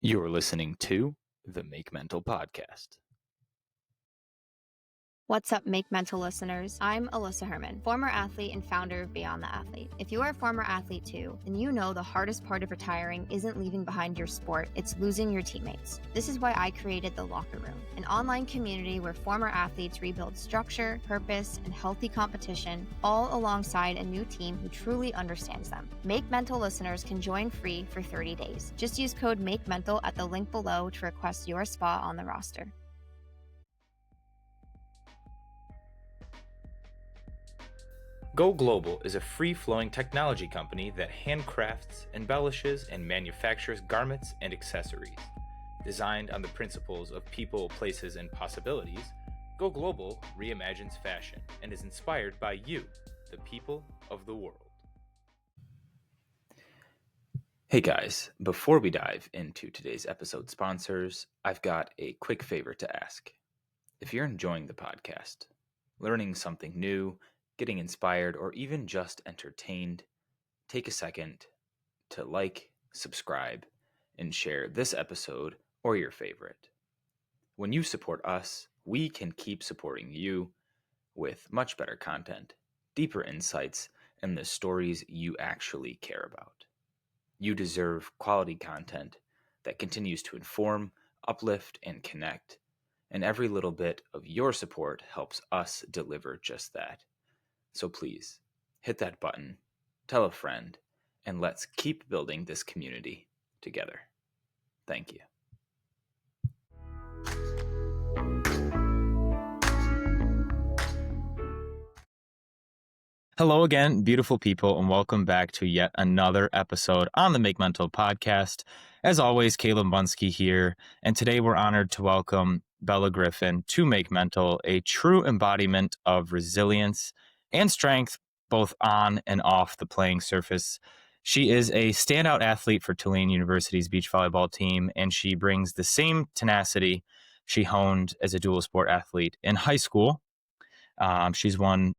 You're listening to the Make Mental Podcast. What's up, Make Mental listeners? I'm Alyssa Herman, former athlete and founder of Beyond the Athlete. If you are a former athlete too, then you know the hardest part of retiring isn't leaving behind your sport, it's losing your teammates. This is why I created The Locker Room, an online community where former athletes rebuild structure, purpose, and healthy competition, all alongside a new team who truly understands them. Make Mental listeners can join free for 30 days. Just use code MAKEMENTAL at the link below to request your spot on the roster. Goe Globel is a free-flowing technology company that handcrafts, embellishes, and manufactures garments and accessories. Designed on the principles of people, places, and possibilities, Goe Globel reimagines fashion and is inspired by you, the people of the world. Hey guys, before we dive into today's episode sponsors, I've got a quick favor to ask. If you're enjoying the podcast, learning something new, getting inspired, or even just entertained, take a second to like, subscribe, and share this episode or your favorite. When you support us, we can keep supporting you with much better content, deeper insights, and the stories you actually care about. You deserve quality content that continues to inform, uplift, and connect, and every little bit of your support helps us deliver just that. So please, hit that button, tell a friend, and let's keep building this community together. Thank you. Hello again, beautiful people, and welcome back to yet another episode on the Make Mental Podcast. As always, Caleb Mundki here, and today we're honored to welcome Bella Griffin to Make Mental, a true embodiment of resilience and strength, both on and off the playing surface. She is a standout athlete for Tulane University's beach volleyball team, and she brings the same tenacity she honed as a dual sport athlete in high school. She's won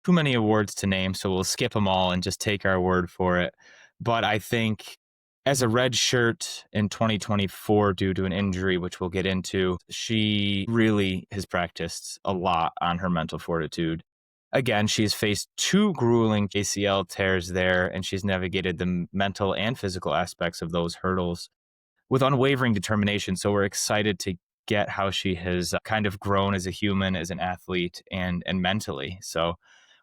too many awards to name, so we'll skip them all and just take our word for it. But I think as a red shirt in 2024 due to an injury, which we'll get into, she really has practiced a lot on her mental fortitude. Again, she's faced two grueling ACL tears there, and she's navigated the mental and physical aspects of those hurdles with unwavering determination. So we're excited to get how she has kind of grown as a human, as an athlete, and mentally. So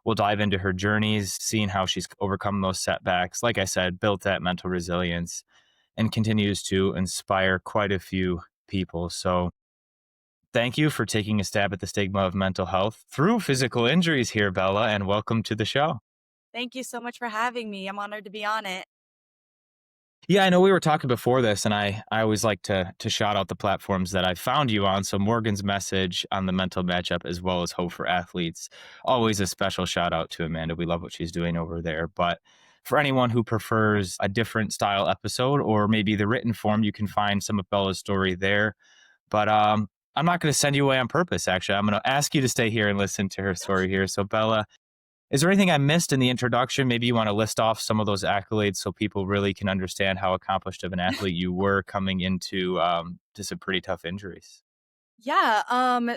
we'll dive into her journeys, seeing how she's overcome those setbacks. Like I said, built that mental resilience and continues to inspire quite a few people. So thank you for taking a stab at the stigma of mental health through physical injuries here, Bella, and welcome to the show. Thank you so much for having me. I'm honored to be on it. Yeah, I know we were talking before this, and I always like to shout out the platforms that I found you on. So Morgan's Message on the mental matchup, as well as Hope for Athletes. Always a special shout out to Amanda. We love what she's doing over there. But for anyone who prefers a different style episode or maybe the written form, you can find some of Bella's story there. But I'm not going to send you away on purpose, actually. I'm going to ask you to stay here and listen to her story here. So Bella, is there anything I missed in the introduction? Maybe you want to list off some of those accolades so people really can understand how accomplished of an athlete you were coming into to some pretty tough injuries. Yeah.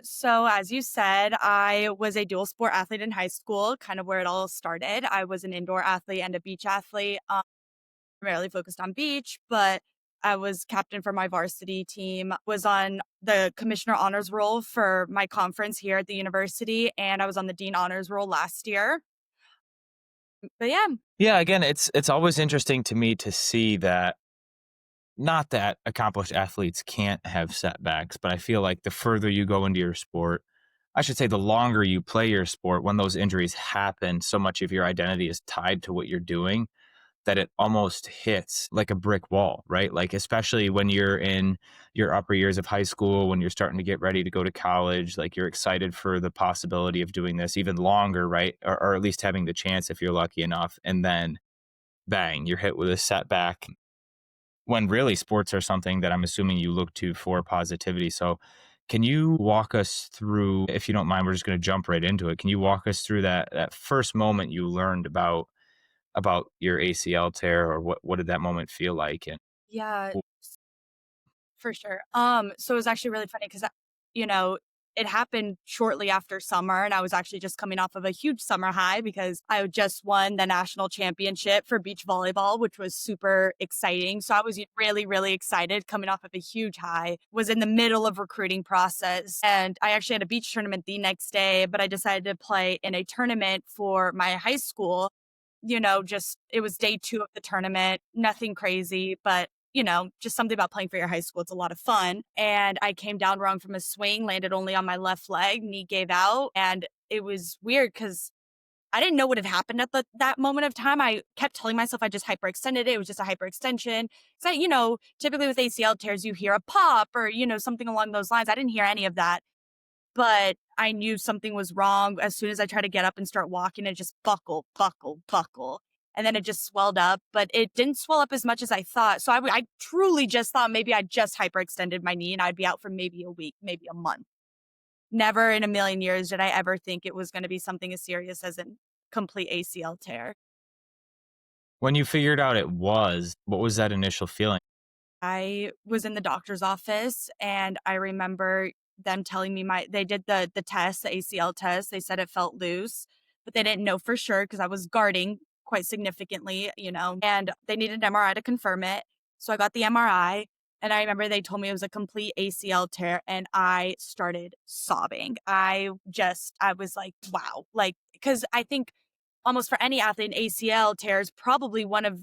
So as you said, I was a dual sport athlete in high school, kind of where it all started. I was an indoor athlete and a beach athlete, primarily focused on beach, but I was captain for my varsity team, was on the commissioner honors roll for my conference here at the university, and I was on the dean honors roll last year. But yeah. Yeah, again, it's always interesting to me to see that, not that accomplished athletes can't have setbacks, but I feel like the further you go into your sport, I should say the longer you play your sport, when those injuries happen, so much of your identity is tied to what you're doing that it almost hits like a brick wall, right? Like, especially when you're in your upper years of high school, when you're starting to get ready to go to college, like you're excited for the possibility of doing this even longer, right? Or at least having the chance if you're lucky enough. And then bang, you're hit with a setback, when really sports are something that I'm assuming you look to for positivity. So can you walk us through, if you don't mind, we're just going to jump right into it. Can you walk us through that first moment you learned about your ACL tear, or what did that moment feel like? And Yeah. For sure. So it was actually really funny because, you know, it happened shortly after summer, and I was actually just coming off of a huge summer high because I had just won the national championship for beach volleyball, which was super exciting. So I was really, really excited coming off of a huge high, was in the middle of recruiting process. And I actually had a beach tournament the next day, but I decided to play in a tournament for my high school. Just it was day 2 of the tournament, nothing crazy, but just something about playing for your high school. It's a lot of fun. And I came down wrong from a swing, landed only on my left leg, knee gave out. And it was weird because I didn't know what had happened at that moment of time. I kept telling myself I just hyperextended it. It was just a hyperextension. So, typically with ACL tears, you hear a pop or, something along those lines. I didn't hear any of that. But I knew something was wrong as soon as I tried to get up and start walking. It just buckle, buckle, buckle. And then it just swelled up, but it didn't swell up as much as I thought. So I truly just thought maybe I just hyperextended my knee and I'd be out for maybe a week, maybe a month. Never in a million years did I ever think it was going to be something as serious as a complete ACL tear. When you figured out it was, what was that initial feeling? I was in the doctor's office and I remember them telling me they did the test, the ACL test. They said it felt loose, but they didn't know for sure because I was guarding quite significantly, and they needed an MRI to confirm it. So I got the MRI and I remember they told me it was a complete ACL tear and I started sobbing. I was like, wow, like, because I think almost for any athlete, an ACL tear is probably one of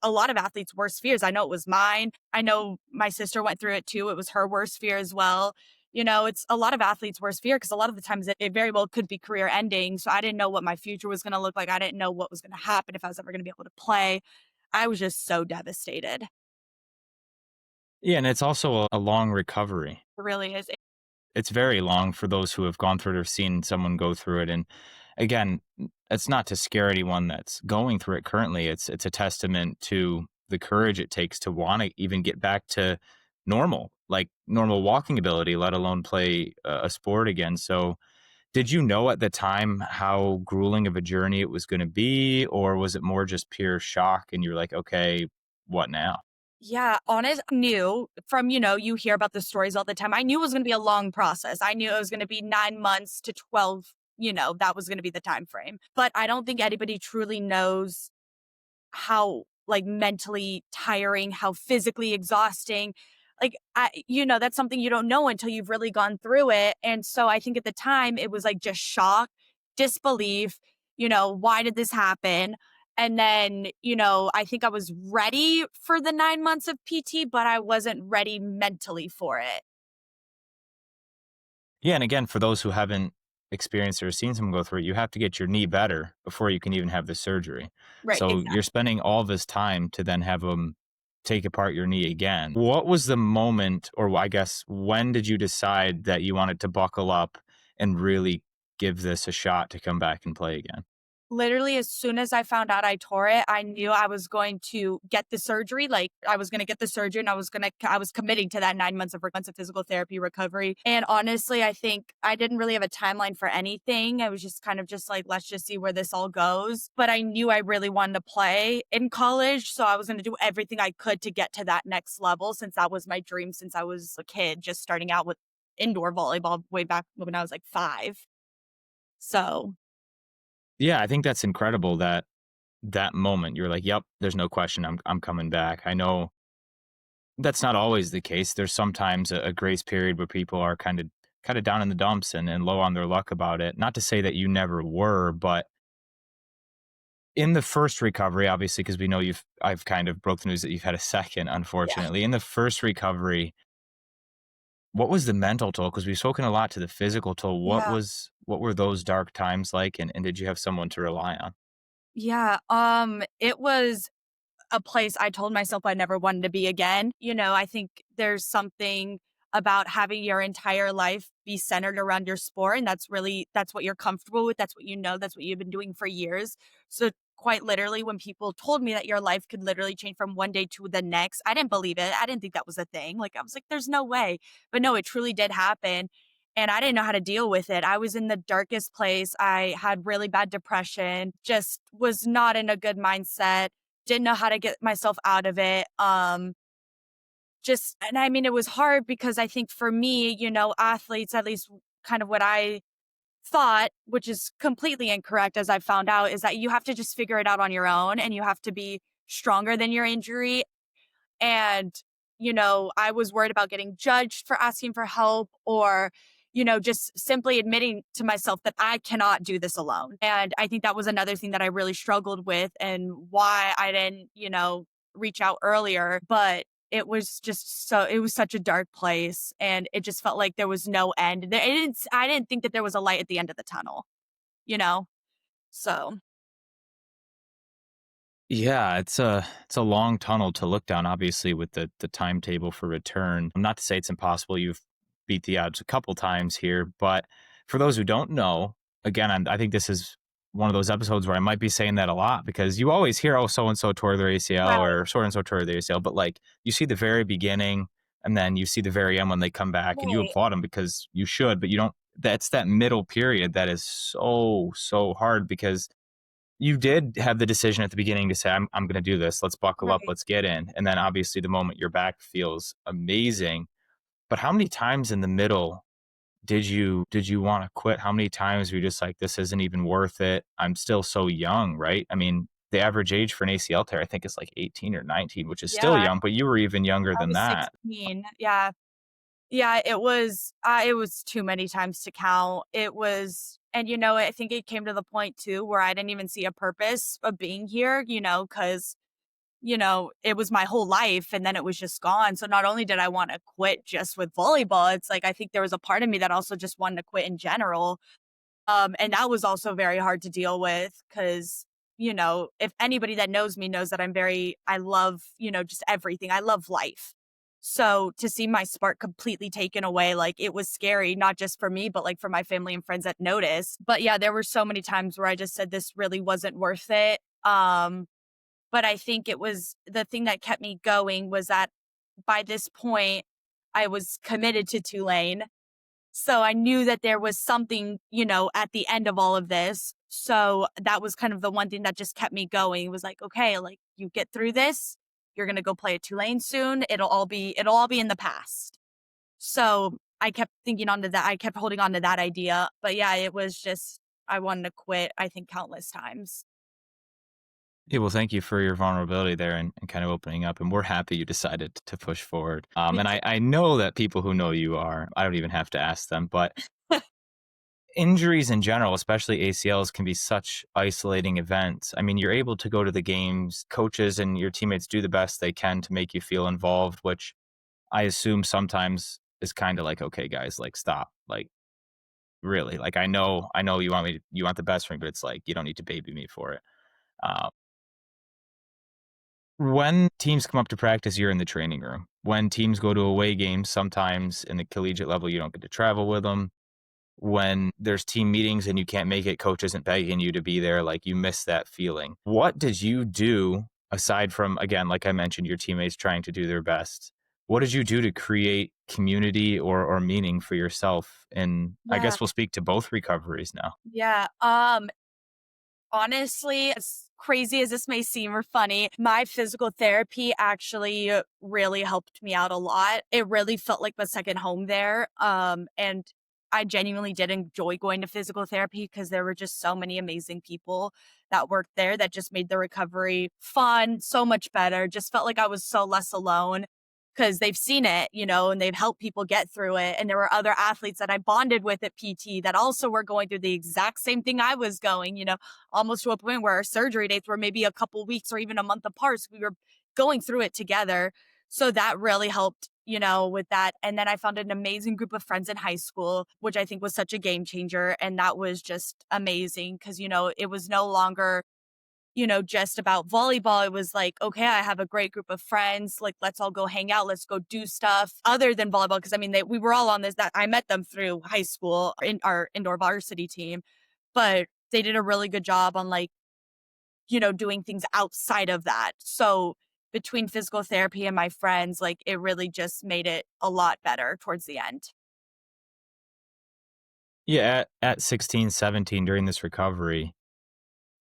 a lot of athletes' worst fears. I know it was mine. I know my sister went through it too. It was her worst fear as well. It's a lot of athletes' worst fear because a lot of the times it very well could be career ending. So I didn't know what my future was going to look like. I didn't know what was going to happen, if I was ever going to be able to play. I was just so devastated. It Yeah, and it's also a long recovery. really is. It's very long for those who have gone through it or seen someone go through it. And again, it's not to scare anyone that's going through it currently. It's a testament to the courage it takes to want to even get back to normal, like normal walking ability, let alone play a sport again. So, did you know at the time how grueling of a journey it was going to be, or was it more just pure shock and you're like, okay, what now? Yeah, honest knew from, you hear about the stories all the time. I knew it was going to be a long process. I knew it was going to be 9 months to 12, that was going to be the time frame. But I don't think anybody truly knows how like mentally tiring, how physically exhausting. Like that's something you don't know until you've really gone through it. And so I think at the time it was like just shock, disbelief, why did this happen? And then, I think I was ready for the 9 months of PT, but I wasn't ready mentally for it. Yeah, and again, for those who haven't experienced or seen someone go through it, you have to get your knee better before you can even have the surgery. Right. So Exactly. you're spending all this time to then have them take apart your knee again. What was the moment, or I guess, when did you decide that you wanted to buckle up and really give this a shot to come back and play again? Literally, as soon as I found out I tore it, I knew I was going to get the surgery. Like, I was going to get the surgery and I was committing to that 9 months of physical therapy recovery. And honestly, I think I didn't really have a timeline for anything. I was just kind of just like, let's just see where this all goes. But I knew I really wanted to play in college. So I was going to do everything I could to get to that next level, since that was my dream since I was a kid, just starting out with indoor volleyball way back when I was like 5. So Yeah, I think that's incredible that that moment you're like, "Yep, there's no question I'm coming back." I know that's not always the case. There's sometimes a grace period where people are kind of down in the dumps and low on their luck about it. Not to say that you never were, but in the first recovery, obviously, because we know I've kind of broke the news that you've had a second, yeah. unfortunately. In the first recovery, what was the mental toll? Because we've spoken a lot to the physical toll. Yeah. What were those dark times like? And did you have someone to rely on? Yeah, it was a place I told myself I never wanted to be again. I think there's something about having your entire life be centered around your sport, and that's what you're comfortable with, that's what that's what you've been doing for years. So quite literally, when people told me that your life could literally change from one day to the next, I didn't believe it. I didn't think that was a thing. Like, I was like, there's no way. But no, it truly did happen. And I didn't know how to deal with it. I was in the darkest place. I had really bad depression, just was not in a good mindset, didn't know how to get myself out of it. just, and I mean, it was hard because I think for me, athletes, at least kind of what I thought, which is completely incorrect as I found out, is that you have to just figure it out on your own and you have to be stronger than your injury. And, I was worried about getting judged for asking for help or, just simply admitting to myself that I cannot do this alone. And I think that was another thing that I really struggled with and why I didn't, reach out earlier. But it was such a dark place and it just felt like there was no end. I didn't think that there was a light at the end of the tunnel, you know? So, Yeah, it's a long tunnel to look down, obviously, with the timetable for return. Not to say it's impossible. You've beat the odds a couple times here, but for those who don't know, again, I think this is one of those episodes where I might be saying that a lot because you always hear, oh, so and so tore their ACL right, or so and so tore their ACL, but like you see the very beginning and then you see the very end when they come back and you right, applaud them because you should, but you don't. That's that middle period that is so hard because you did have the decision at the beginning to say, I'm going to do this. Let's buckle up. right. Let's get in. And then obviously the moment you're back feels amazing. But how many times in the middle did you want to quit? How many times were you just like, this isn't even worth it? I'm still so young, right? I mean, the average age for an ACL tear, I think, is like 18 or 19, which is still Yeah, young, but you were even younger I than was that. 16. Yeah. Yeah, it was too many times to count. And I think it came to the point too where I didn't even see a purpose of being here, because it was my whole life and then it was just gone. So not only did I want to quit just with volleyball, it's like I think there was a part of me that also just wanted to quit in general. And that was also very hard to deal with because, if anybody that knows me knows that I love, just everything. I love life. So to see my spark completely taken away, like it was scary, not just for me, but like for my family and friends that noticed. But yeah, there were so many times where I just said this really wasn't worth it. But I think it was the thing that kept me going was that by this point, I was committed to Tulane. So I knew that there was something, at the end of all of this. So that was kind of the one thing that just kept me going. It was like, okay, like you get through this, you're going to go play at Tulane soon. It'll all be in the past. So I kept thinking onto that. I kept holding on to that idea. But yeah, it was just, I wanted to quit, I think countless times. Yeah, well, thank you for your vulnerability there and kind of opening up. And we're happy you decided to push forward. Me And I know that people who know you are, I don't even have to ask them, but too. injuries in general, especially ACLs, can be such isolating events. I mean, you're able to go to the games, coaches and your teammates do the best they can to make you feel involved, which I assume sometimes is kind of like, okay, guys, like stop. Like, really, like I know you want the best for me, but it's like you don't need to baby me for it. Uh, when teams come up to practice, you're in the training room. When teams go to away games, sometimes in the collegiate level, you don't get to travel with them. When there's team meetings and you can't make it, coach isn't begging you to be there, like you miss that feeling. What did you do aside from, again, like I mentioned, your teammates trying to do their best? What did you do to create community or meaning for yourself? And I Yeah. guess we'll speak to both recoveries now. Yeah. Honestly, as crazy as this may seem or funny, my physical therapy actually really helped me out a lot. It really felt like my second home there. And I genuinely did enjoy going to physical therapy because there were just so many amazing people that worked there that just made the recovery fun, so much better. Just felt like I was so less alone because they've seen it, and they've helped people get through it. And there were other athletes that I bonded with at PT that also were going through the exact same thing I was going, almost to a point where our surgery dates were maybe a couple weeks or even a month apart. So we were going through it together. So that really helped, with that. And then I found an amazing group of friends in high school, which I think was such a game changer. And that was just amazing because, it was no longer, just about volleyball. It was like, okay, I have a great group of friends. Like, let's all go hang out. Let's go do stuff other than volleyball. Cause I mean, we were all on this, that I met them through high school in our indoor varsity team, but they did a really good job on like, doing things outside of that. So between physical therapy and my friends, like it really just made it a lot better towards the end. Yeah, at 16, 17 during this recovery,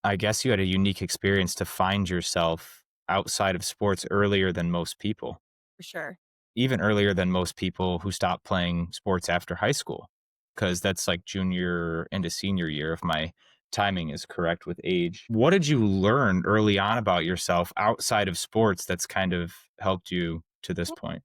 I guess you had a unique experience to find yourself outside of sports earlier than most people. For sure. even earlier than most people who stop playing sports after high school, because that's like junior into senior year, if my timing is correct with age. What did you learn early on about yourself outside of sports that's kind of helped you to this point?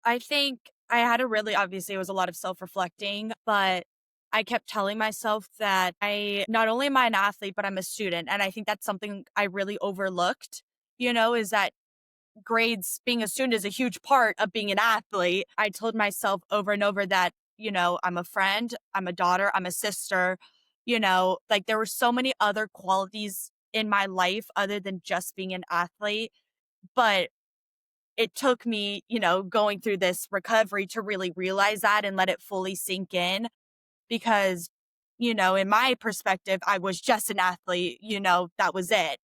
I think I had a really obviously, it was a lot of self-reflecting, but I kept telling myself that I not only am I an athlete, but I'm a student, and I think that's something I really overlooked, is that grades being a student is a huge part of being an athlete. I told myself over and over that, I'm a friend, I'm a daughter, I'm a sister, like there were so many other qualities in my life other than just being an athlete, but it took me, going through this recovery to really realize that and let it fully sink in because, in my perspective, I was just an athlete, that was it.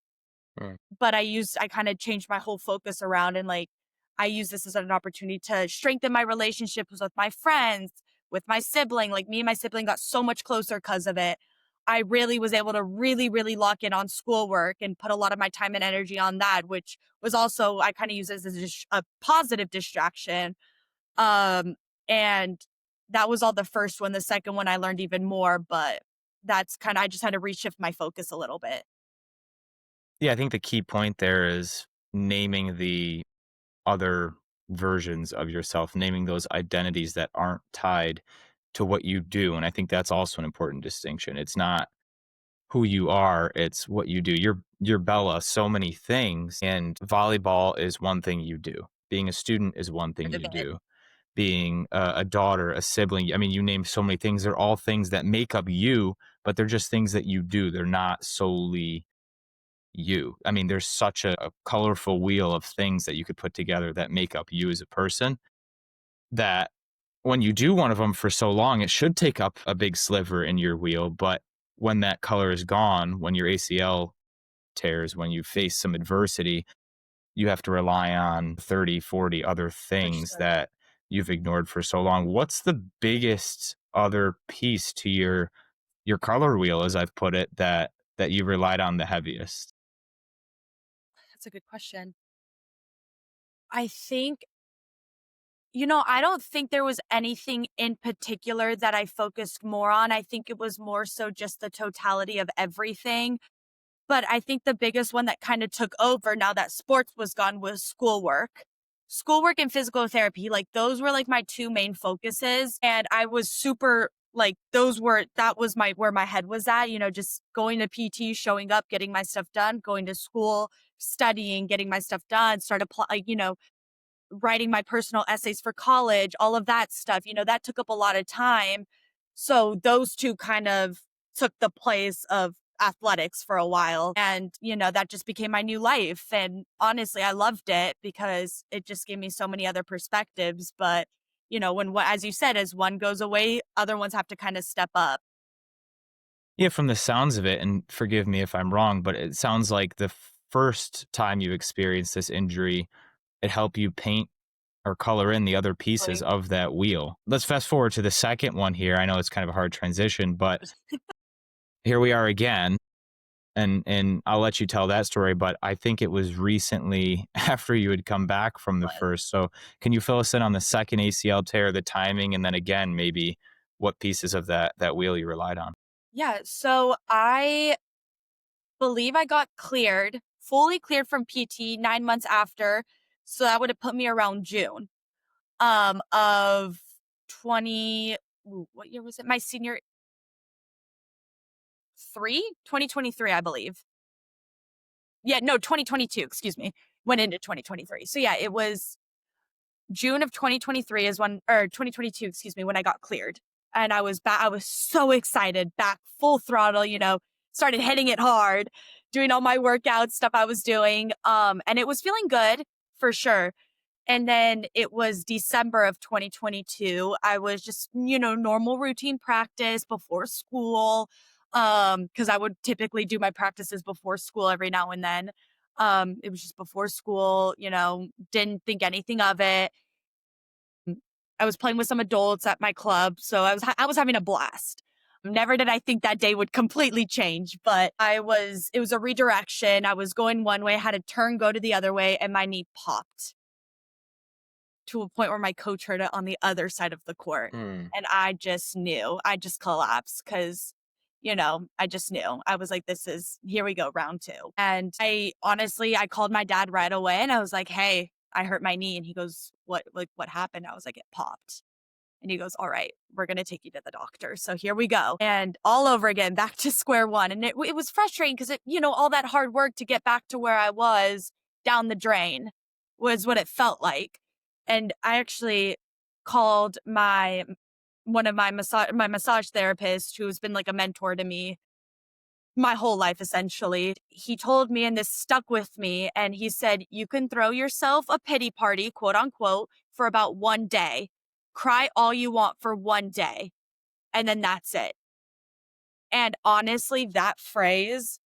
Right. But I kind of changed my whole focus around and like, I use this as an opportunity to strengthen my relationships with my friends, with my sibling. Like me and my sibling got so much closer because of it. I really was able to really, really lock in on schoolwork and put a lot of my time and energy on that, which was also, I kind of use it as a positive distraction. Um, and that was all the first one. The second one, I learned even more, but I just had to reshift my focus a little bit. Yeah, I think the key point there is naming the other versions of yourself, naming those identities that aren't tied to what you do. And I think that's also an important distinction. It's not who you are, it's what you do. You're Bella, so many things. And volleyball is one thing you do. Being a student is one thing you do. Being a daughter, a sibling. I mean, you name so many things. They're all things that make up you, but they're just things that you do. They're not solely you. I mean, there's such a colorful wheel of things that you could put together that make up you as a person that when you do one of them for so long, it should take up a big sliver in your wheel. But when that color is gone, when your ACL tears, when you face some adversity, you have to rely on 30, 40 other For things sure. that you've ignored for so long. What's the biggest other piece to your color wheel, as I've put it, that you relied on the heaviest? That's a good question. I think, I don't think there was anything in particular that I focused more on. I think it was more so just the totality of everything. But I think the biggest one that kind of took over now that sports was gone was schoolwork. Schoolwork and physical therapy, like those were like my two main focuses. And I was super like that was my where my head was at, just going to PT, showing up, getting my stuff done, going to school, studying, getting my stuff done, start applying, writing my personal essays for college, all of that stuff, that took up a lot of time. So those two kind of took the place of athletics for a while. And, that just became my new life. And honestly, I loved it because it just gave me so many other perspectives. But, as you said, as one goes away, other ones have to kind of step up. Yeah, from the sounds of it, and forgive me if I'm wrong, but it sounds like the first time you experienced this injury, it helped you paint or color in the other pieces Like, of that wheel. Let's fast forward to the second one here. I know it's kind of a hard transition, but here we are again. And I'll let you tell that story, but I think it was recently after you had come back from the first. So can you fill us in on the second ACL tear, the timing, and then again maybe what pieces of that wheel you relied on? yeah. So I believe I got cleared, fully cleared from PT 9 months after. So that would have put me around June of 20 what year was it? My senior 2023, I believe. Yeah, no, 2022, excuse me. Went into 2023. So yeah, it was June of 2023 is when, or 2022, excuse me, when I got cleared. And I was back. I was so excited, back full throttle, started hitting it hard, doing all my workout stuff I was doing. And it was feeling good for sure. And then it was December of 2022. I was just, normal routine practice before school. Cause I would typically do my practices before school every now and then. It was just before school, didn't think anything of it. I was playing with some adults at my club, so I was having a blast. Never did I think that day would completely change, but it was a redirection. I was going one way, had to turn, go to the other way, and my knee popped. to a point where my coach heard it on the other side of the court. Mm. And I just knew. I just collapsed because, I just knew. I was like, here we go, round two. And I called my dad right away and I was like, hey, I hurt my knee. And he goes, what happened? I was like, it popped. And he goes, all right, we're going to take you to the doctor. So here we go. And all over again, back to square one. And it was frustrating because all that hard work to get back to where I was down the drain was what it felt like. And I actually called one of my massage therapists, who's been like a mentor to me my whole life, essentially. He told me, and this stuck with me, and he said, you can throw yourself a pity party, quote unquote, for about one day. Cry all you want for one day, and then that's it. And honestly, that phrase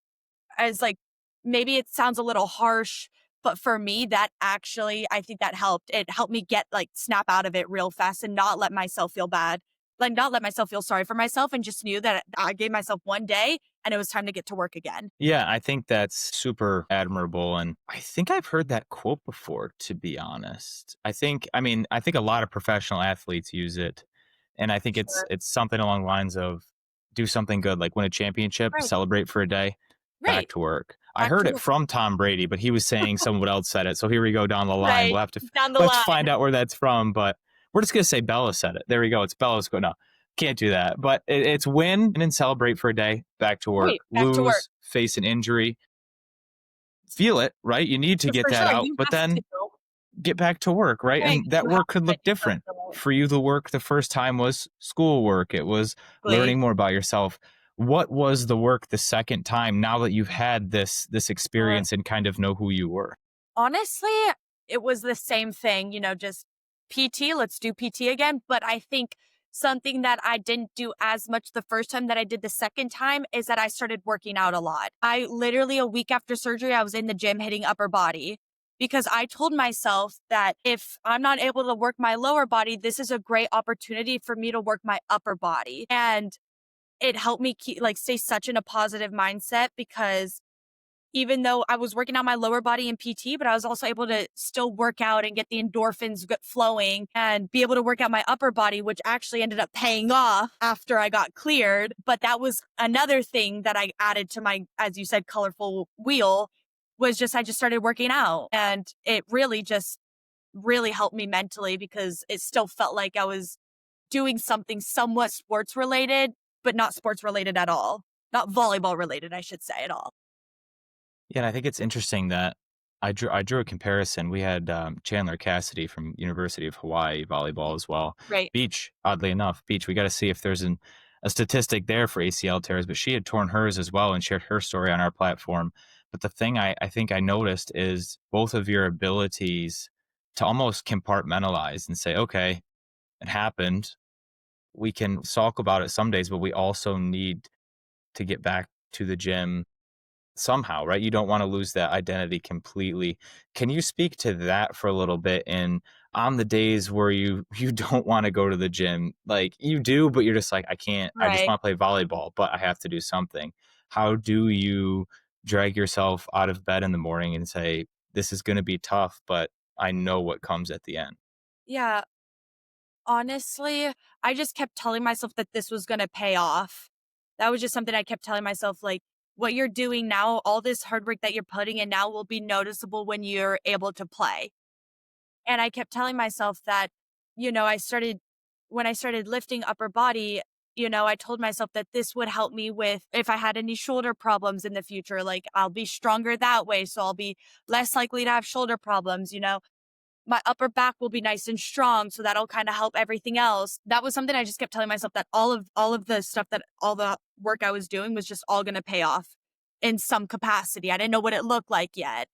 is like, maybe it sounds a little harsh, but for me, that actually, I think that helped. It helped me snap out of it real fast and not let myself feel bad, like not let myself feel sorry for myself, and just knew that I gave myself one day and it was time to get to work again. Yeah, I think that's super admirable. And I think I've heard that quote before, to be honest. I think a lot of professional athletes use it. And I think it's Sure. it's something along the lines of do something good, like win a championship, Right. celebrate for a day, back Right. to work. I Back heard to it work. from Tom Brady, but he was saying someone else said it. So here we go down the line. Right. Down the We'll have to line. find out where that's from, but we're just gonna say Bella said it. There we go. It's Bella's go. No, can't do that. But it's win and then celebrate for a day, back to work. Right. Back to work. Lose, face an injury, feel it, right? You need to get For that sure. out, You but have to. then get back to work, right? Right. And that You have work could to let look yourself different. feel For you, the work the first time was schoolwork. It was it. learning more about yourself. What was the work the second time now that you've had this experience and kind of know who you were? Honestly, it was the same thing, just PT, let's do PT again. But I think something that I didn't do as much the first time that I did the second time is that I started working out a lot. I literally, a week after surgery, I was in the gym hitting upper body because I told myself that if I'm not able to work my lower body, this is a great opportunity for me to work my upper body. And it helped me stay such in a positive mindset because even though I was working on my lower body in PT, but I was also able to still work out and get the endorphins flowing and be able to work out my upper body, which actually ended up paying off after I got cleared. But that was another thing that I added to my, as you said, colorful wheel was I just started working out, and it really helped me mentally because it still felt like I was doing something somewhat sports related, but not sports related at all. Not volleyball related, I should say, at all. Yeah, and I think it's interesting that I drew a comparison. We had Chandler Cassidy from University of Hawaii volleyball as well. Right. Beach, oddly enough, Beach. We got to see if there's a statistic there for ACL tears, but she had torn hers as well and shared her story on our platform. But the thing I think I noticed is both of your abilities to almost compartmentalize and say, okay, it happened. We can sulk about it some days, but we also need to get back to the gym somehow, right? You don't want to lose that identity completely. Can you speak to that for a little bit? And on the days where you don't want to go to the gym, like you do, but you're just like, I can't, I just Right. want to play volleyball, but I have to do something. How do you drag yourself out of bed in the morning and say, this is going to be tough, but I know what comes at the end? Yeah. Honestly, I just kept telling myself that this was going to pay off. That was just something I kept telling myself, like, what you're doing now, all this hard work that you're putting in now will be noticeable when you're able to play. And I kept telling myself that, when I started lifting upper body, I told myself that this would help me with if I had any shoulder problems in the future, like I'll be stronger that way. So I'll be less likely to have shoulder problems, my upper back will be nice and strong. So that'll kind of help everything else. That was something I just kept telling myself that all of the stuff that all the work I was doing was just all going to pay off in some capacity. I didn't know what it looked like yet,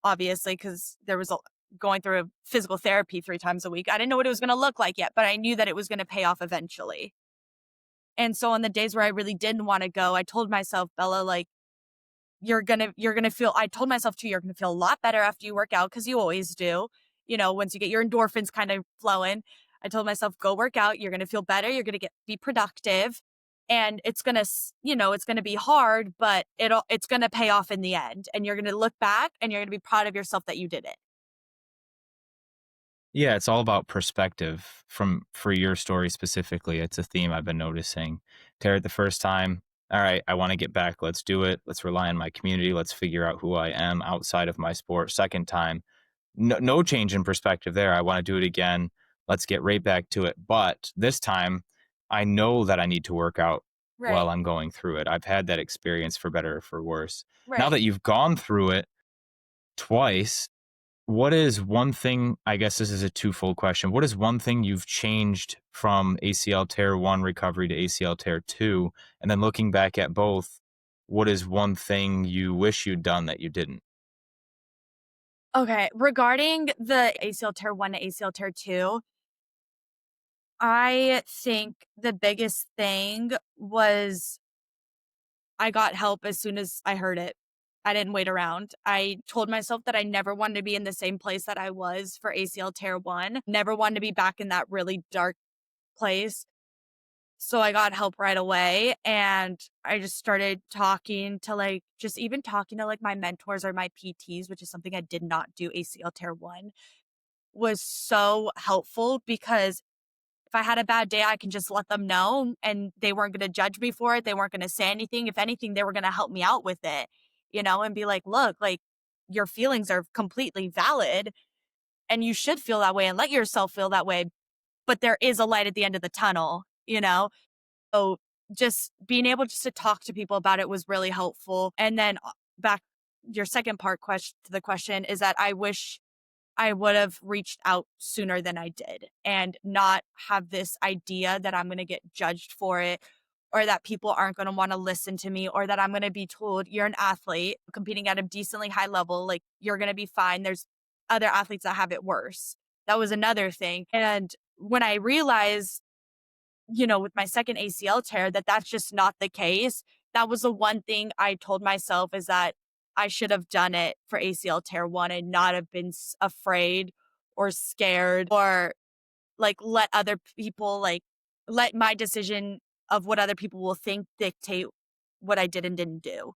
obviously, because there was going through a physical therapy 3 times a week. I didn't know what it was going to look like yet, but I knew that it was going to pay off eventually. And so on the days where I really didn't want to go, I told myself, Bella, like, you're going to feel, I told myself too, you're going to feel a lot better after you work out, because you always do. Once you get your endorphins kind of flowing, I told myself, go work out. You're going to feel better. You're going to be productive, and it's going to, it's going to be hard, but it's going to pay off in the end. And you're going to look back and you're going to be proud of yourself that you did it. Yeah, it's all about perspective for your story specifically. It's a theme I've been noticing. Tear it the first time. All right, I want to get back. Let's do it. Let's rely on my community. Let's figure out who I am outside of my sport. Second time, no change in perspective there. I want to do it again. Let's get right back to it. But this time, I know that I need to work out while Right. I'm going through it. I've had that experience for better or for worse. Now Right. that you've gone through it twice, what is one thing? I guess this is a twofold question. What is one thing you've changed from ACL tear one recovery to ACL tear two? And then looking back at both, what is one thing you wish you'd done that you didn't? Okay. Regarding the ACL tear 1 to ACL tear 2, I think the biggest thing was I got help as soon as I heard it. I didn't wait around. I told myself that I never wanted to be in the same place that I was for ACL tear 1, never wanted to be back in that really dark place. So I got help right away, and I just started talking to, like, just even talking to, like, my mentors or my PTs, which is something I did not do ACL tear 1, was so helpful because if I had a bad day, I can just let them know and they weren't gonna judge me for it. They weren't gonna say anything. If anything, they were gonna help me out with it, and be like, "Look, like, your feelings are completely valid and you should feel that way and let yourself feel that way, but there is a light at the end of the tunnel?" So just being able just to talk to people about it was really helpful. And then back your second part question to the question is that I wish I would have reached out sooner than I did and not have this idea that I'm going to get judged for it or that people aren't going to want to listen to me or that I'm going to be told you're an athlete competing at a decently high level. Like, you're going to be fine. There's other athletes that have it worse. That was another thing. And when I realized, with my second ACL tear, that that's just not the case. That was the one thing I told myself is that I should have done it for ACL tear 1 and not have been afraid or scared or like let other people let my decision of what other people will think dictate what I did and didn't do.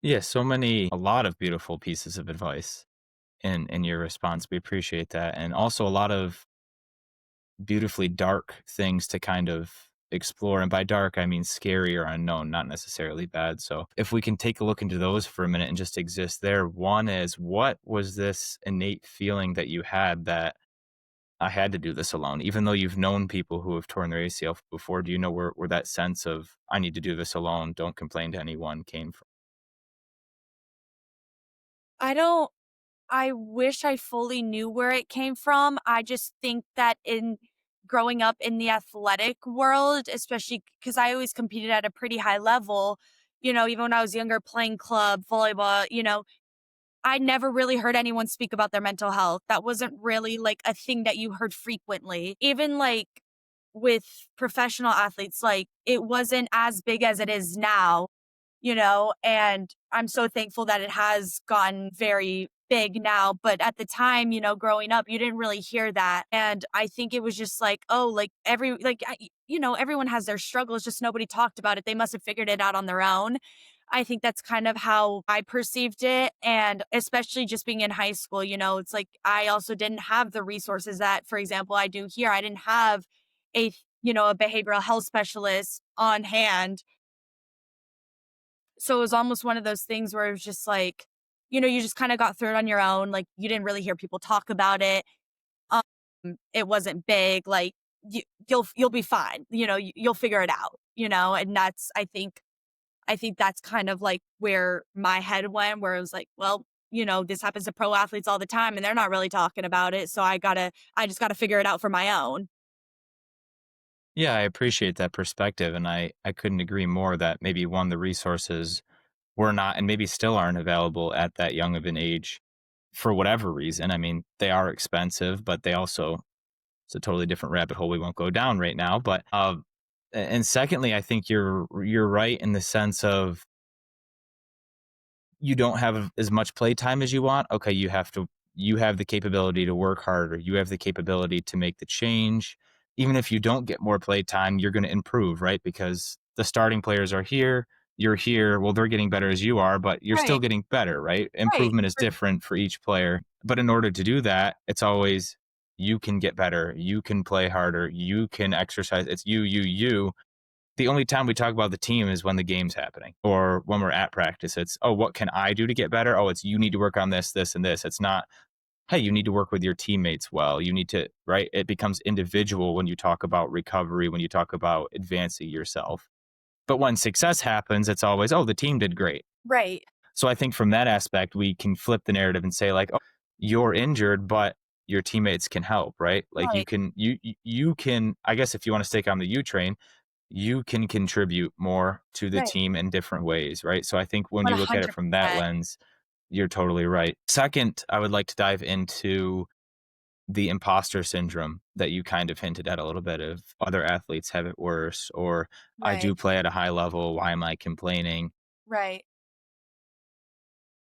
Yeah, a lot of beautiful pieces of advice in your response. We appreciate that. And also a lot of beautifully dark things to kind of explore. And by dark, I mean scary or unknown, not necessarily bad. So if we can take a look into those for a minute and just exist there, one is, what was this innate feeling that you had that I had to do this alone? Even though you've known people who have torn their ACL before, do you know where that sense of I need to do this alone, don't complain to anyone came from? I don't I wish I fully knew where it came from. I just think that in growing up in the athletic world, especially because I always competed at a pretty high level, even when I was younger playing club volleyball, I never really heard anyone speak about their mental health. That wasn't really like a thing that you heard frequently. Even like with professional athletes, like it wasn't as big as it is now, and I'm so thankful that it has gotten very big now. But at the time, growing up, you didn't really hear that. And I think it was just like, oh, like everyone has their struggles, just nobody talked about it. They must have figured it out on their own. I think that's kind of how I perceived it. And especially just being in high school, it's like I also didn't have the resources that, for example, I do here. I didn't have a behavioral health specialist on hand, so it was almost one of those things where it was just like, you just kind of got through it on your own. Like, you didn't really hear people talk about it. Um, it wasn't big. Like, you'll be fine. You'll figure it out. And that's I think that's kind of like where my head went, where it was like, well, this happens to pro athletes all the time, and they're not really talking about it. So I just gotta figure it out for my own. Yeah, I appreciate that perspective. And I couldn't agree more that maybe one, the resources were not and maybe still aren't available at that young of an age for whatever reason. I mean, they are expensive, but they also, it's a totally different rabbit hole we won't go down right now. But and secondly, I think you're right in the sense of you don't have as much playtime as you want. Okay, you have the capability to work harder. You have the capability to make the change. Even if you don't get more playtime, you're going to improve, right? Because the starting players are here. you're here, well, they're getting better as you are, but you're still Right. getting better, right? Right. Improvement is For different for each player. But in order to do that, it's always you can get better, you can play harder, you can exercise. It's you. The only time we talk about the team is when the game's happening or when we're at practice. It's, oh, what can I do to get better? Oh, it's you need to work on this, this, and this. It's not, hey, you need to work with your teammates well. You need to, right? It becomes individual when you talk about recovery, when you talk about advancing yourself. But when success happens, it's always, oh, the team did great. Right. So I think from that aspect, we can flip the narrative and say, like, oh, you're injured, but your teammates can help, right? Like Right. you can, I guess if you want to stick on the U train, you can contribute more to the Right. team in different ways, right? So I think when you look at it from that 100%. lens, you're totally right. Second, I would like to dive into the imposter syndrome that you kind of hinted at a little bit of other athletes have it worse, or I Right. do play at a high level. Why am I complaining? Right.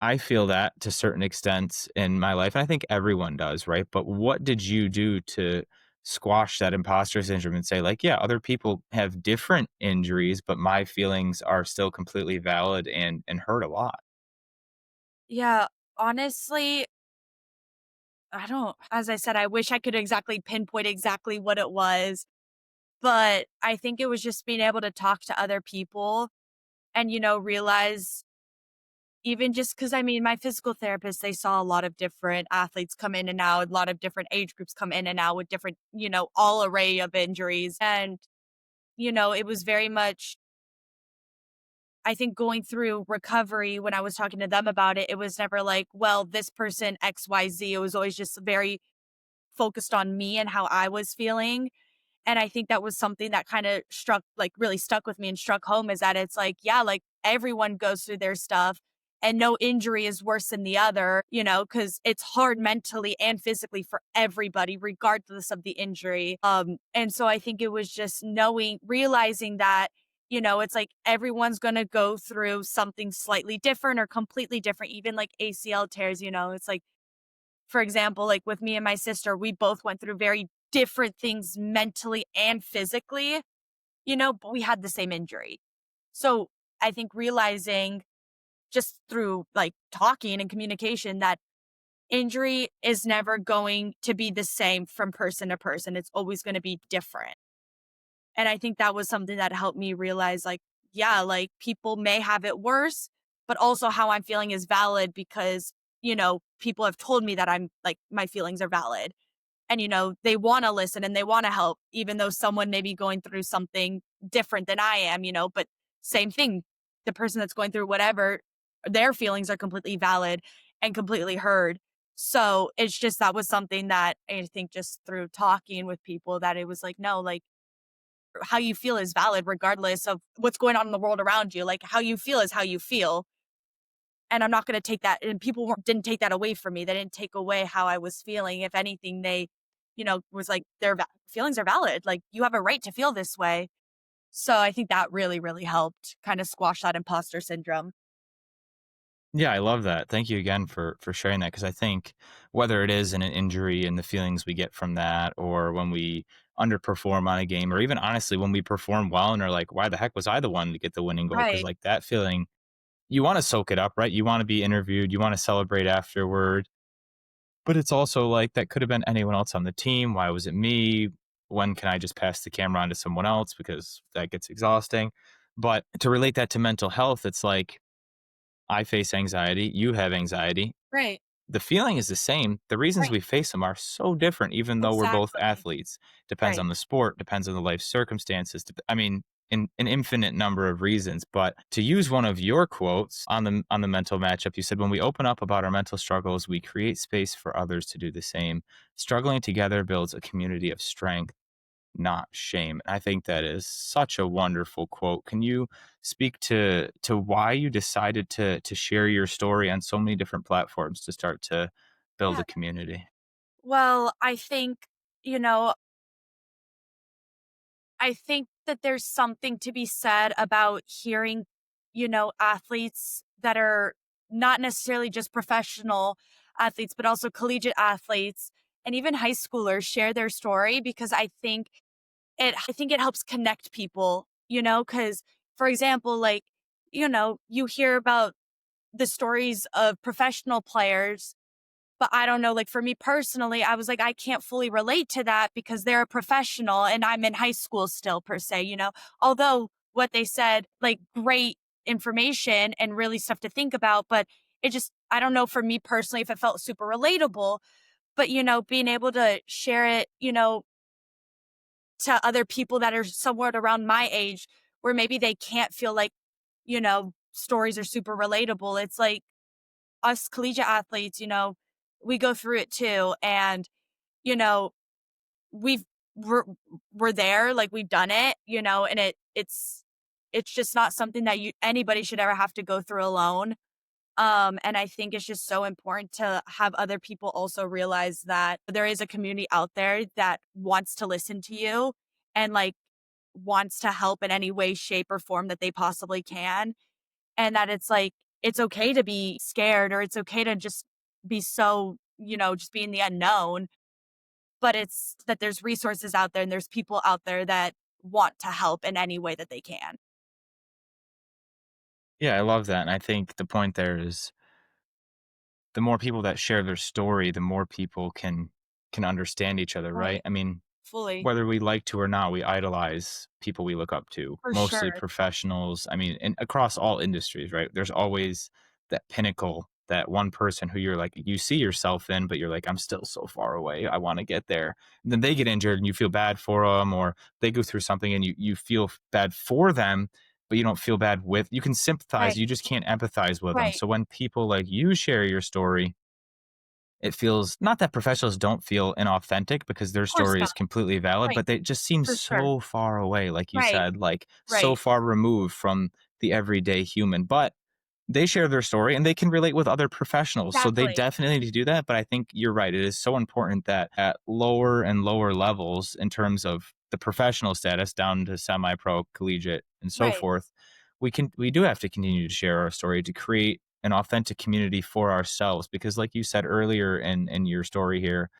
I feel that to certain extents in my life, and I think everyone does, right? But what did you do to squash that imposter syndrome and say, like, yeah, other people have different injuries, but my feelings are still completely valid and hurt a lot? Yeah. Honestly, I don't, as I said, I wish I could exactly pinpoint exactly what it was, but I think it was just being able to talk to other people and, realize even just because I mean, my physical therapist, they saw a lot of different athletes come in and out, a lot of different age groups come in and out with different, all array of injuries. And, it was very much, I think going through recovery when I was talking to them about it, it was never like, well, this person XYZ. It was always just very focused on me and how I was feeling. And I think that was something that kind of really stuck with me and struck home is that it's like, yeah, like everyone goes through their stuff and no injury is worse than the other, because it's hard mentally and physically for everybody, regardless of the injury. And so I think it was just realizing that, it's like everyone's going to go through something slightly different or completely different, even like ACL tears, it's like, for example, like with me and my sister, we both went through very different things mentally and physically, but we had the same injury. So I think realizing just through like talking and communication that injury is never going to be the same from person to person. It's always going to be different. And I think that was something that helped me realize like, yeah, like people may have it worse, but also how I'm feeling is valid because, people have told me that I'm like, my feelings are valid. And, they want to listen and they want to help, even though someone may be going through something different than I am, but same thing. The person that's going through whatever, their feelings are completely valid and completely heard. So it's just that was something that I think just through talking with people that it was like, no, like how you feel is valid regardless of what's going on in the world around you. Like how you feel is how you feel. And I'm not going to take that. And people didn't take that away from me. They didn't take away how I was feeling. If anything, they, was like their feelings are valid. Like you have a right to feel this way. So I think that really, really helped kind of squash that imposter syndrome. Yeah, I love that. Thank you again for sharing that, because I think whether it is in an injury and the feelings we get from that, or when we underperform on a game, or even honestly when we perform well and are like, why the heck was I the one to get the winning goal? Because Right. like that feeling, you want to soak it up, right? You want to be interviewed, you want to celebrate afterward, but it's also like that could have been anyone else on the team. Why was it me? When can I just pass the camera on to someone else? Because that gets exhausting. But to relate that to mental health, it's like I face anxiety, you have anxiety. Right. The feeling is the same. The reasons Right. we face them are so different, even though we're both Exactly. athletes. Depends Right. on the sport, depends on the life circumstances. I mean, in an infinite number of reasons. But to use one of your quotes on the mental matchup, you said, "When we open up about our mental struggles, we create space for others to do the same. Struggling together builds a community of strength, not shame." I think that is such a wonderful quote. Can you speak to why you decided to share your story on so many different platforms to start to build Yeah. a community? Well, you know, I think that there's something to be said about hearing, athletes that are not necessarily just professional athletes, but also collegiate athletes and even high schoolers share their story because I think it helps connect people, because for example, like you hear about the stories of professional players, but I don't know, like for me personally, I was like, I can't fully relate to that because they're a professional and I'm in high school still, per se. Although what they said, like great information and really stuff to think about, but I don't know for me personally if it felt super relatable, but being able to share it, to other people that are somewhat around my age where maybe they can't feel like, stories are super relatable. It's like us collegiate athletes, we go through it too. And, you know, we've, we're there, like we've done it, and it's just not something that anybody should ever have to go through alone. And I think it's just so important to have other people also realize that there is a community out there that wants to listen to you and like wants to help in any way, shape, or form that they possibly can. And that it's like, it's okay to be scared or it's okay to just be so, just be in the unknown. But it's that there's resources out there and there's people out there that want to help in any way that they can. Yeah, I love that. And I think the point there is the more people that share their story, the more people can understand each other, right? Right. I mean, Fully. whether we like to or not, we idolize people we look up to, For mostly sure. professionals. I mean, and across all industries, right? There's always that pinnacle, that one person who you're like, you see yourself in, but you're like, I'm still so far away. I want to get there. And then they get injured and you feel bad for them, or they go through something and you feel bad for them, but you don't feel bad with, you can sympathize, Right. you just can't empathize with them. Right. So when people like you share your story, it feels not that professionals don't feel inauthentic because their Of course story not. is completely valid, Right. but they just seem For sure. so far away, like you Right. said, like so Right. far removed from the everyday human. But they share their story and they can relate with other professionals. So they Exactly. definitely need to do that. But I think you're right. It is so important that at lower and lower levels, in terms of the professional status down to semi pro, collegiate, and so Right. forth, we do have to continue to share our story to create an authentic community for ourselves. Because like you said earlier in your story here,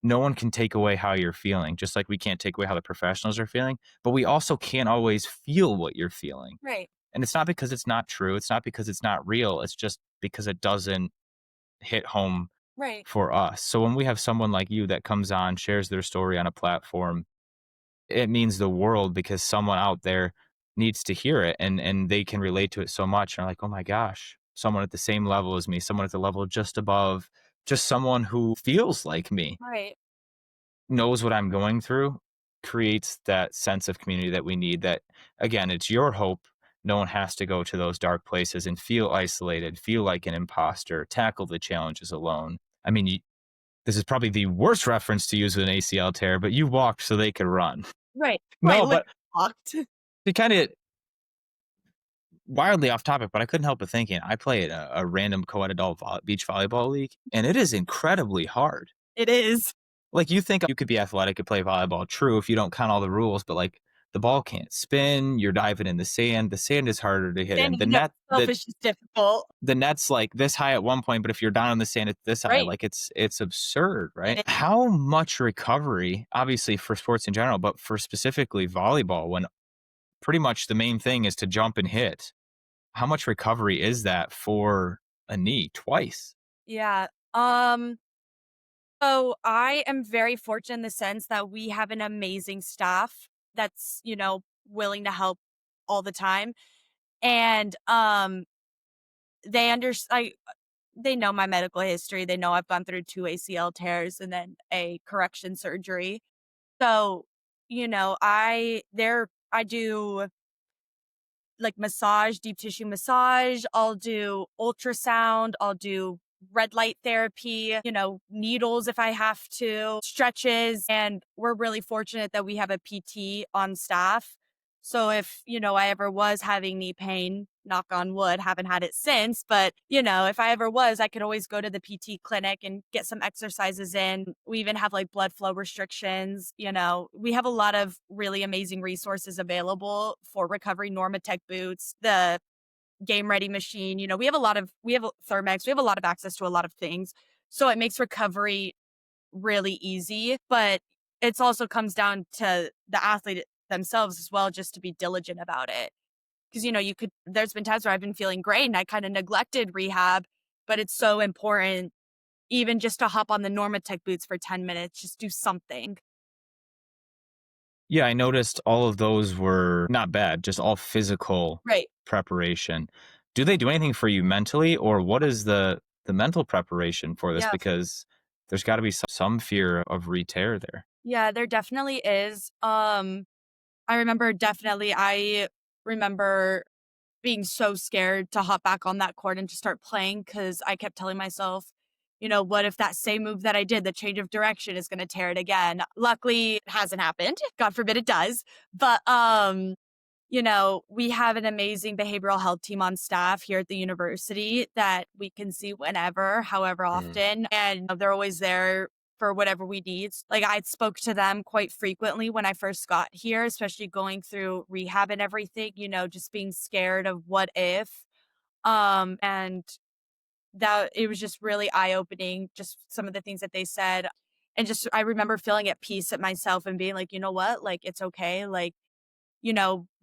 no one can take away how you're feeling, just like we can't take away how the professionals are feeling, but we also can't always feel what you're feeling. Right. And it's not because it's not true. It's not because it's not real. It's just because it doesn't hit home Right. for us. So when we have someone like you that comes on, shares their story on a platform, it means the world because someone out there needs to hear it and they can relate to it so much. And are like, oh my gosh, someone at the same level as me, someone at the level just above, just someone who feels like me, Right. knows what I'm going through, creates that sense of community that we need. That again, it's your hope. No one has to go to those dark places and feel isolated, feel like an imposter, tackle the challenges alone. I mean, this is probably the worst reference to use with an ACL tear, but you walked so they could run. Right. I No, literally but walked. to kind of wildly off topic, but I couldn't help but thinking I play at a random co-ed adult beach volleyball league, and it is incredibly hard. It is. Like you think you could be athletic and play volleyball, true, if you don't count all the rules, but like the ball can't spin, you're diving in the sand. The sand is harder to hit in. Standing in itself is just difficult. The net's like this high at one point, but if you're down in the sand, it's this high. Right. Like it's absurd, It right? is. How much recovery, obviously for sports in general, but for specifically volleyball, when pretty much the main thing is to jump and hit. How much recovery is that for a knee twice? Yeah. So I am very fortunate in the sense that we have an amazing staff that's, willing to help all the time. And they they know my medical history. They know I've gone through 2 ACL tears and then a correction surgery. So, I do like massage, deep tissue massage. I'll do ultrasound. I'll do red light therapy, needles if I have to, stretches. And we're really fortunate that we have a PT on staff. So if, I ever was having knee pain, knock on wood, haven't had it since, but, if I ever was, I could always go to the PT clinic and get some exercises in. We even have like blood flow restrictions. We have a lot of really amazing resources available for recovery, Normatec boots, the game ready machine. We have Thermex, we have a lot of access to a lot of things. So it makes recovery really easy, but it's also comes down to the athlete themselves as well, just to be diligent about it. Because, there's been times where I've been feeling great and I kind of neglected rehab, but it's so important even just to hop on the Normatec boots for 10 minutes, just do something. Yeah, I noticed all of those were not bad, just all physical Right. preparation. Do they do anything for you mentally, or what is the mental preparation for this? Yeah. Because there's got to be some fear of re-tear there. Yeah, there definitely is. I remember being so scared to hop back on that court and to start playing because I kept telling myself, what if that same move that I did, the change of direction is going to tear it again? Luckily, it hasn't happened. God forbid it does. But, we have an amazing behavioral health team on staff here at the university that we can see whenever, however Mm. often, and they're always there for whatever we need. Like I spoke to them quite frequently when I first got here, especially going through rehab and everything, just being scared of what if. And that it was just really eye-opening, just some of the things that they said. And just I remember feeling at peace at myself and being like, you know what? Like it's okay. Like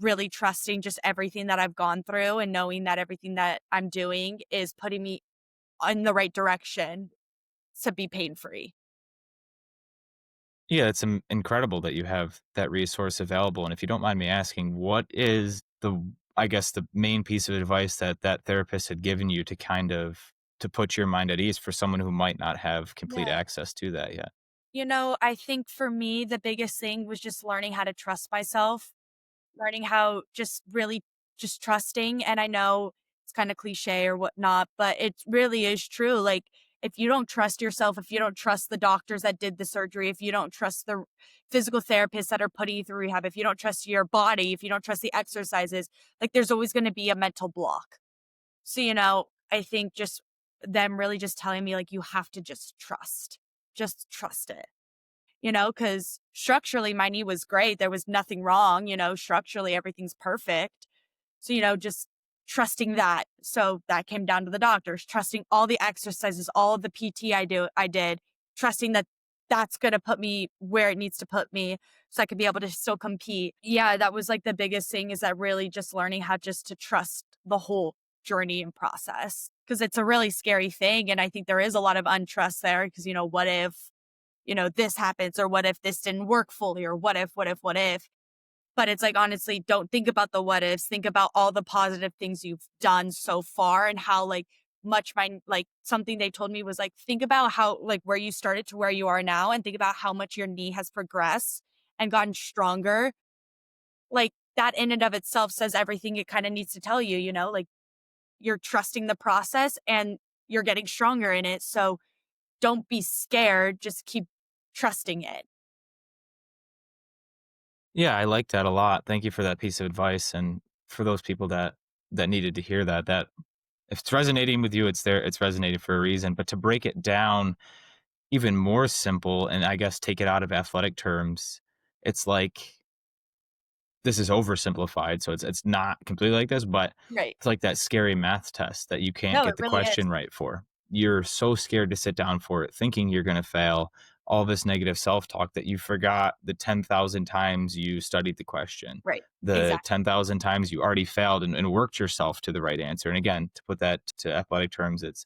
really trusting just everything that I've gone through and knowing that everything that I'm doing is putting me in the right direction to be pain free. Yeah, it's incredible that you have that resource available. And if you don't mind me asking, what is I guess, the main piece of advice that that therapist had given you to kind of to put your mind at ease for someone who might not have complete Yeah. access to that yet? I think for me, the biggest thing was just learning how to trust myself, learning how just really just trusting. And I know it's kind of cliche or whatnot, but it really is true. Like, if you don't trust yourself, if you don't trust the doctors that did the surgery, if you don't trust the physical therapists that are putting you through rehab, if you don't trust your body, if you don't trust the exercises, like there's always going to be a mental block. So, I think just them really just telling me, like, you have to just trust it. Because structurally my knee was great. There was nothing wrong, structurally everything's perfect. So, just trusting that. So that came down to the doctors, trusting all the exercises, all of the PT I did, trusting that that's going to put me where it needs to put me so I could be able to still compete. Yeah, that was like the biggest thing is that really just learning how just to trust the whole journey and process because it's a really scary thing. And I think there is a lot of untrust there because, what if, this happens or what if this didn't work fully or what if. But it's like, honestly, don't think about the what ifs. Think about all the positive things you've done so far and how like much something they told me was like, think about how like where you started to where you are now and think about how much your knee has progressed and gotten stronger. Like that in and of itself says everything it kind of needs to tell you, like you're trusting the process and you're getting stronger in it. So don't be scared. Just keep trusting it. Yeah, I like that a lot. Thank you for that piece of advice, and for those people that needed to hear that. That if it's resonating with you, it's there. It's resonating for a reason. But to break it down even more simple, and I guess take it out of athletic terms, it's like this is oversimplified, so it's not completely like this, but Right. it's like that scary math test that you can't No, it get the really is. question right for. You're so scared to sit down for it, thinking you're going to fail. All this negative self-talk that you forgot the 10,000 times you studied the question, Right. the Exactly. 10,000 times you already failed and worked yourself to the right answer. And again, to put that to athletic terms, it's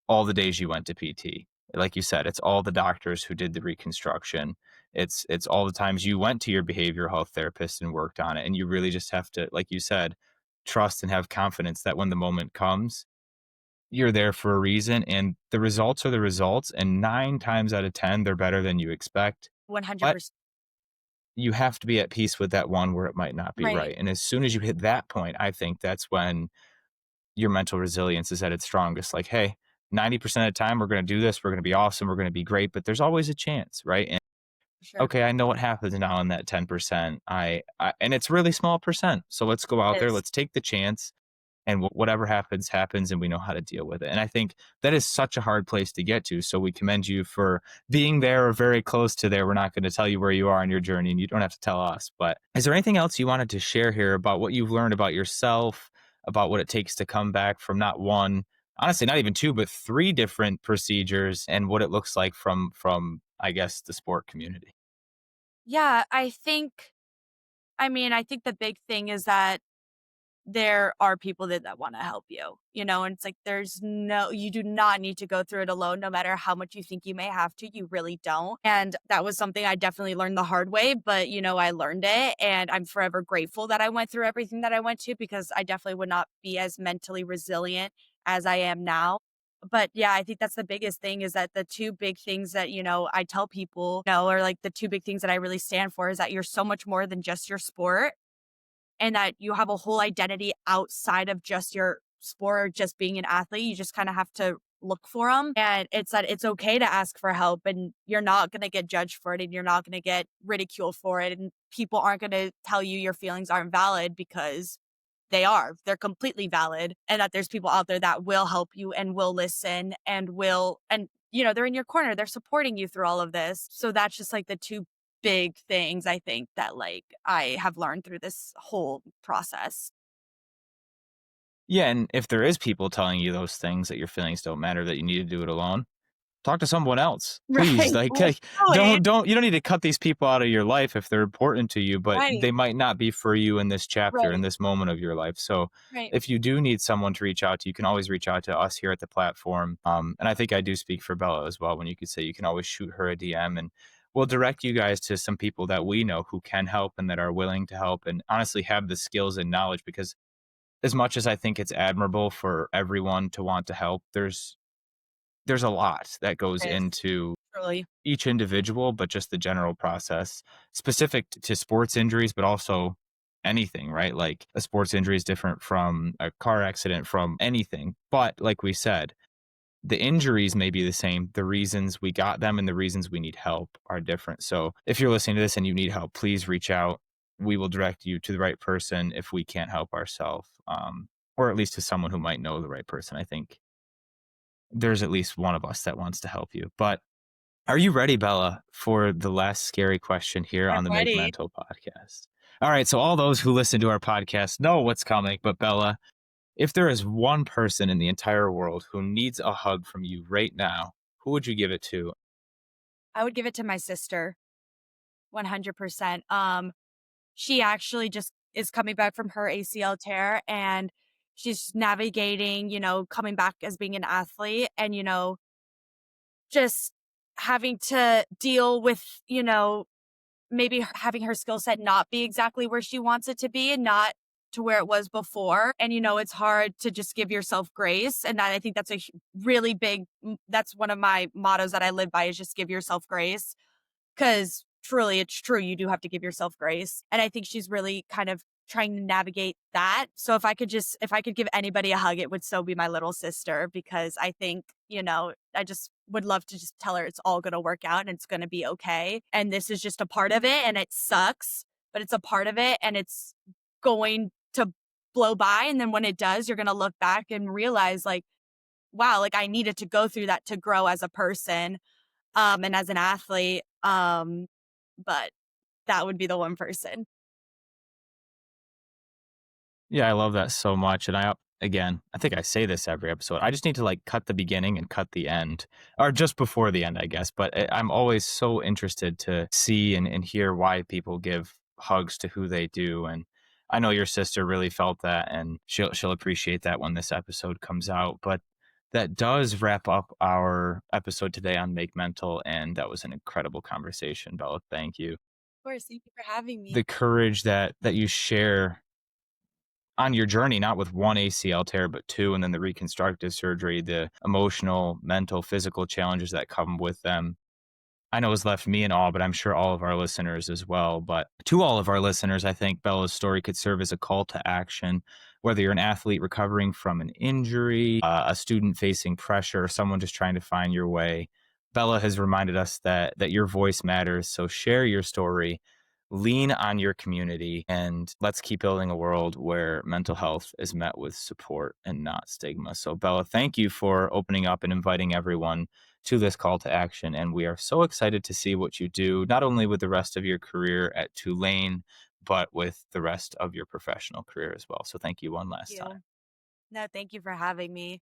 all the days you went to PT. Like you said, it's all the doctors who did the reconstruction. It's all the times you went to your behavioral health therapist and worked on it. And you really just have to, like you said, trust and have confidence that when the moment comes, you're there for a reason. And the results are the results. And 9 times out of 10, they're better than you expect. But 100%. you have to be at peace with that one where it might not be Right. right. And as soon as you hit that point, I think that's when your mental resilience is at its strongest. Like, hey, 90% of the time we're going to do this. We're going to be awesome. We're going to be great, but there's always a chance, right? And For sure. okay, I know what happens now in that 10%. And it's really small percent. So let's go out It there. is. Let's take the chance and whatever happens, happens. And we know how to deal with it. And I think that is such a hard place to get to. So we commend you for being there or very close to there. We're not going to tell you where you are in your journey and you don't have to tell us. But is there anything else you wanted to share here about what you've learned about yourself, about what it takes to come back from not one, honestly, not even two, but three different procedures and what it looks like from I guess the sport community? Yeah, I think the big thing is that there are people that want to help you, and it's like you do not need to go through it alone, no matter how much you think you may have to, you really don't. And that was something I definitely learned the hard way, but I learned it and I'm forever grateful that I went through everything that I went to because I definitely would not be as mentally resilient as I am now. But yeah, I think that's the biggest thing is that the two big things that, I tell people, are like the two big things that I really stand for is that you're so much more than just your sport and that you have a whole identity outside of just your sport or just being an athlete. You just kind of have to look for them. And it's that it's okay to ask for help and you're not going to get judged for it and you're not going to get ridiculed for it. And people aren't going to tell you your feelings aren't valid because they're completely valid. And that there's people out there that will help you and will listen and they're in your corner. They're supporting you through all of this. So that's just like the two big things I think that like I have learned through this whole process. Yeah, and if there is people telling you those things that your feelings don't matter, that you need to do it alone, talk to someone else, please. Right. Like Literally. you don't need to cut these people out of your life if they're important to you, but Right. they might not be for you in this chapter, in Right. this moment of your life. So Right. if you do need someone to reach out to, you can always reach out to us here at the platform. And I think I do speak for Bella as well when you could say you can always shoot her a DM and we'll direct you guys to some people that we know who can help and that are willing to help and honestly have the skills and knowledge because as much as I think it's admirable for everyone to want to help, there's a lot that goes Yes. into Truly. each individual, but just the general process specific to sports injuries, but also anything, right? Like a sports injury is different from a car accident, from anything. But like we said, the injuries may be the same. The reasons we got them and the reasons we need help are different. So if you're listening to this and you need help, please reach out. We will direct you to the right person if we can't help ourselves, or at least to someone who might know the right person. I think there's at least one of us that wants to help you. But are you ready, Bella, for the last scary question here I'm on the Make ready. Mental podcast? All right. So all those who listen to our podcast know what's coming. But Bella, if there is one person in the entire world who needs a hug from you right now, who would you give it to? I would give it to my sister. 100%. She actually just is coming back from her ACL tear and she's navigating, coming back as being an athlete and, just having to deal with, maybe having her skill set not be exactly where she wants it to be and not to where it was before. And, it's hard to just give yourself grace. And I think that's really big, that's one of my mottos that I live by is just give yourself grace. Because truly, it's true. You do have to give yourself grace. And I think she's really kind of trying to navigate that. So if I could give anybody a hug, it would so be my little sister because I think, I just would love to just tell her it's all going to work out and it's going to be okay. And this is just a part of it and it sucks, but it's a part of it and it's going to blow by. And then when it does, you're going to look back and realize like, wow, like I needed to go through that to grow as a person and as an athlete. But that would be the one person. Yeah, I love that so much. And again, I think I say this every episode. I just need to like cut the beginning and cut the end, or just before the end, I guess. But I'm always so interested to see and hear why people give hugs to who they do. And I know your sister really felt that, and she'll appreciate that when this episode comes out. But that does wrap up our episode today on Make Mental, and that was an incredible conversation, Bella. Thank you. Of course, thank you for having me. The courage that you share on your journey, not with one ACL tear, but two, and then the reconstructive surgery, the emotional, mental, physical challenges that come with them. I know has left me in awe, but I'm sure all of our listeners as well. But to all of our listeners, I think Bella's story could serve as a call to action. Whether you're an athlete recovering from an injury, a student facing pressure, or someone just trying to find your way, Bella has reminded us that your voice matters. So share your story, lean on your community, and let's keep building a world where mental health is met with support and not stigma. So Bella, thank you for opening up and inviting everyone to this call to action. And we are so excited to see what you do, not only with the rest of your career at Tulane, but with the rest of your professional career as well. So thank you one last Thank you. time. No, thank you for having me.